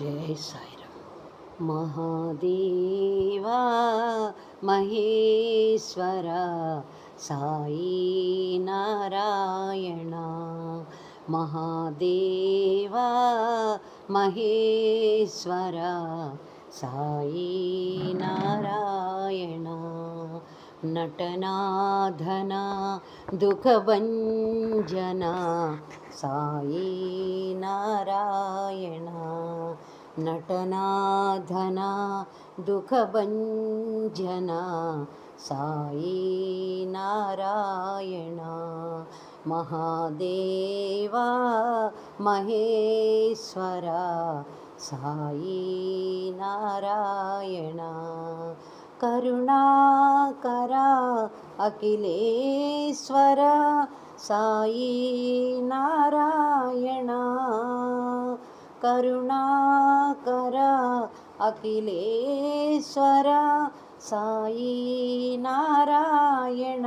Jai Sairam. Mahadeva Maheshwara Sai Narayana. Mahadeva Maheshwara Sai Narayana. నటనాధన దుఃఖభంజన Sai Narayana. నటనాధన దుఃఖభంజన Sai Narayana. Mahadeva Maheshwara Sai Narayana. Karunakara Akhileswara Sai Narayana. Karunakara Akhileswara Sai Narayana.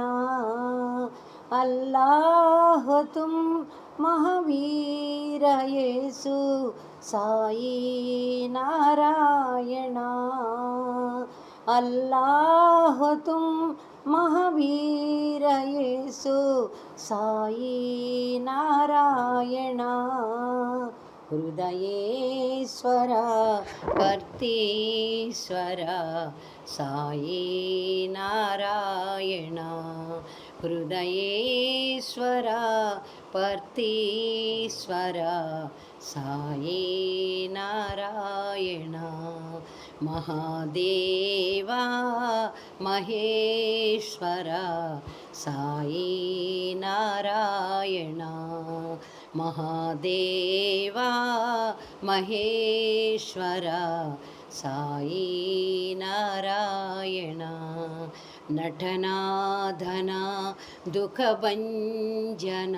Allah Tum Mahavir Yesu Sai Narayana. Allah Tum Mahavir Yesu Sai Narayana. హృదయేశ్వర కర్తీశ్వర Sai Narayana. హృదయేశ్వర పర్తీశ్వర Sai Narayana. Mahadeva Maheshwara Sai Narayana. Mahadeva Maheshwara Sai Narayana. నటనాధన దుఃఖభంజన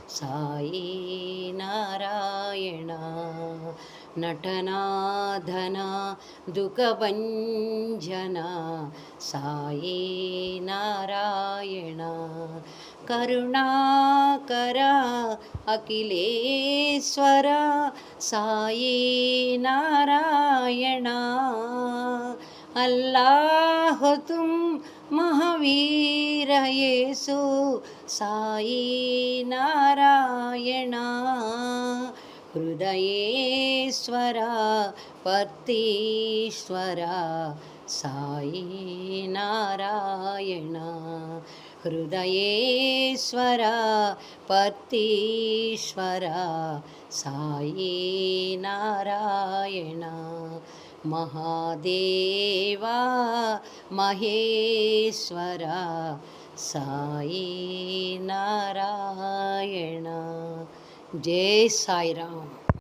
Sai Narayana. నటనాధన దుఃఖభంజన Sai Narayana. Karunakara Akhileswara Sai Narayana. Allah Tum Mahavir Yesu Sai Narayana. హృదయేశ్వర పర్తీశ్వర Sai Narayana. హృదయేశ్వర పర్తీశ్వర Sai Narayana. Mahadeva Maheshwara Sai Narayana. Jai Sairam.